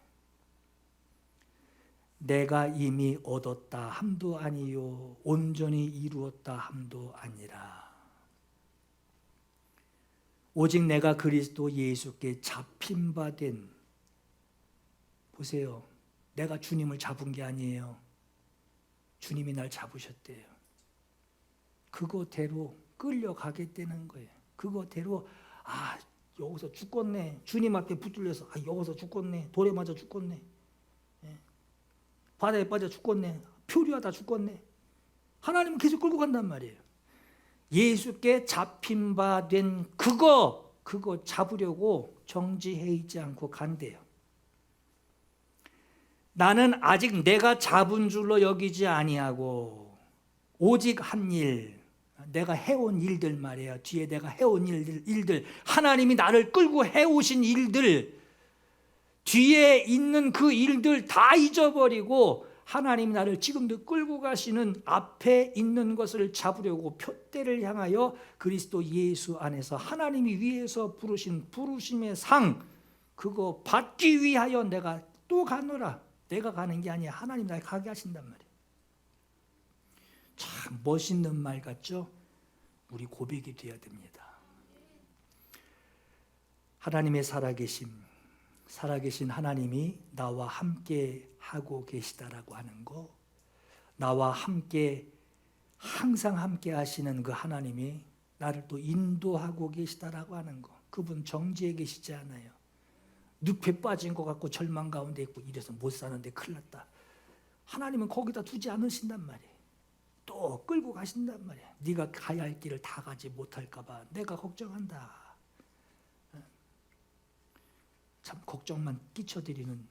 A: 내가 이미 얻었다 함도 아니요 온전히 이루었다 함도 아니라 오직 내가 그리스도 예수께 잡힌 바 된, 보세요. 내가 주님을 잡은 게 아니에요. 주님이 날 잡으셨대요. 그거대로 끌려가겠다는 거예요. 그거대로 여기서 죽겠네. 주님 앞에 붙들려서 여기서 죽겠네. 돌에 맞아 죽겠네. 바다에 빠져 죽겠네. 표류하다 죽겠네. 하나님은 계속 끌고 간단 말이에요. 예수께 잡힌 바 된 그거 잡으려고 정지해 있지 않고 간대요. 나는 아직 내가 잡은 줄로 여기지 아니하고 오직 한 일, 내가 해온 일들 말이에요. 뒤에 내가 해온 일들, 하나님이 나를 끌고 해오신 일들, 뒤에 있는 그 일들 다 잊어버리고 하나님이 나를 지금도 끌고 가시는 앞에 있는 것을 잡으려고 표대를 향하여 그리스도 예수 안에서 하나님이 위에서 부르신 부르심의 상, 그거 받기 위하여 내가 또 가노라. 내가 가는 게 아니야. 하나님 날 가게 하신단 말이에요. 참 멋있는 말 같죠? 우리 고백이 되어야 됩니다. 하나님의 살아계신 하나님이 나와 함께 하고 계시다라고 하는 거, 나와 함께 항상 함께 하시는 그 하나님이 나를 또 인도하고 계시다라고 하는 거, 그분 정지해 계시지 않아요. 늪에 빠진 것 같고 절망 가운데 있고 이래서 못 사는데 큰일 났다. 하나님은 거기다 두지 않으신단 말이에요. 또 끌고 가신단 말이에요. 네가 가야 할 길을 다 가지 못할까 봐 내가 걱정한다. 참 걱정만 끼쳐드리는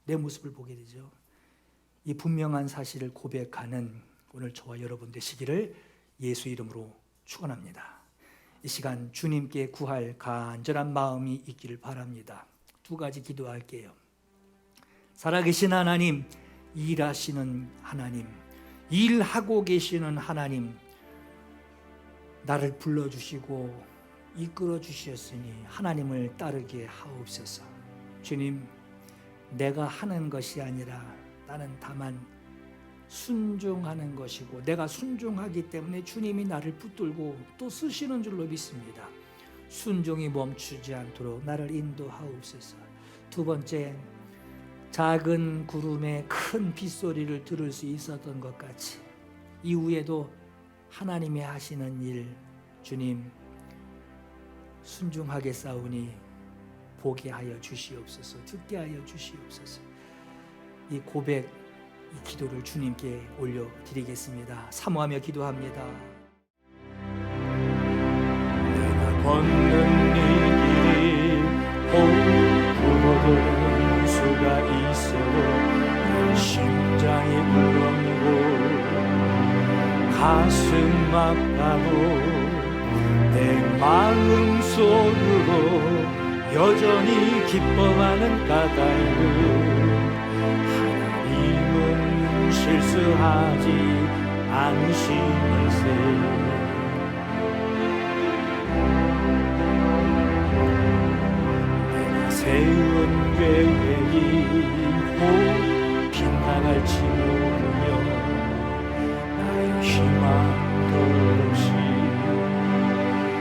A: 내 모습을 보게 되죠. 이 분명한 사실을 고백하는 오늘 저와 여러분 되시기를 예수 이름으로 축원합니다. 이 시간 주님께 구할 간절한 마음이 있기를 바랍니다. 두 가지 기도할게요. 살아계신 하나님, 일하시는 하나님, 일하고 계시는 하나님, 나를 불러주시고 이끌어 주셨으니 하나님을 따르게 하옵소서. 주님, 내가 하는 것이 아니라 나는 다만 순종하는 것이고, 내가 순종하기 때문에 주님이 나를 붙들고 또 쓰시는 줄로 믿습니다. 순종이 멈추지 않도록 나를 인도하옵소서. 두 번째, 작은 구름의 큰 빗소리를 들을 수 있었던 것 같이 이후에도 하나님이 하시는 일, 주님 순종하게 싸우니 보게 하여 주시옵소서. 듣게 하여 주시옵소서. 이 고백, 이 기도를 주님께 올려드리겠습니다. 사모하며 기도합니다.
B: 내가 걷는 이 길이 험불어도 수가 있어도 내 심장이 울렁이고 가슴 아파도 내 마음 속으로 여전히 기뻐하는 까닭은 하나님은 실수하지 않으시면서 내가 세운 계획이 혹 빗나갈지 모르며 나의 희망도 없이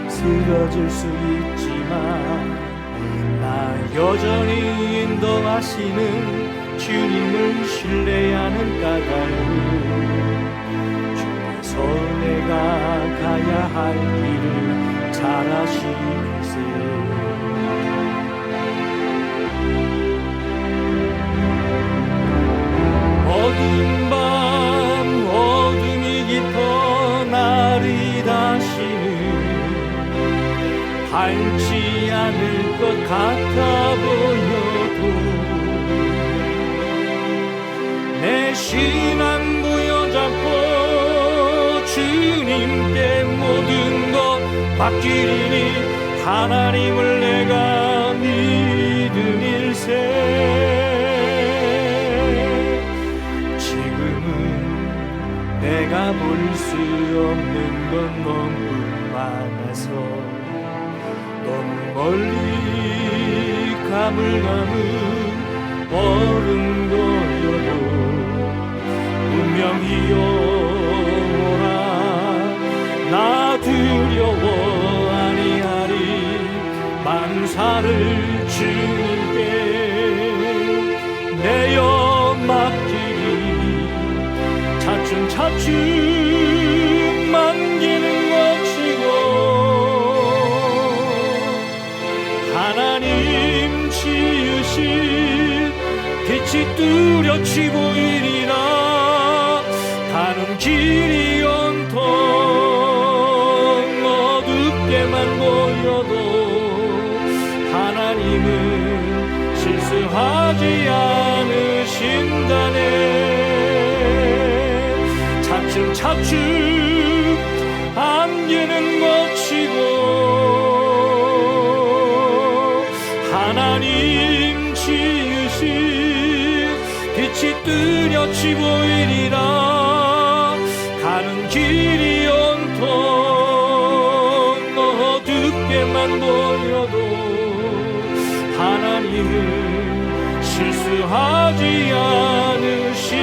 B: 쓰러질 수 있지만 나 여전히 인도하시는 주님을 신뢰하는 까닭은 주께서 내가 가야 할 길을 잘 아시면서 어두운 밤 어둠이 깊어 나를 다시는 밟지 않을 것 같아 보여도 내 신앙 부여잡고 주님께 모든 것 맡기리니 하나님을 내가 믿음일세. 지금은 내가 볼 수 없는 건 너무 많아서 너무 멀리 가물가물 얼음 거려도 운명이 오라 나 두려워 아니하리 만사를 주님께 내어 맡기리 차츰차츰 만기는 거치고 하나님 지으신 빛이 뚜렷이 보이리라. 가는 길이 온통 어둡게만 보여도 하나님은 실수하지 않으신다네. 차츰차츰 안개는 거치고 하나님 지으신 빛이 뚜렷이 보이리라. 가는 길이 온통 어둡게만 보여도 하나님은 실수하지 않으신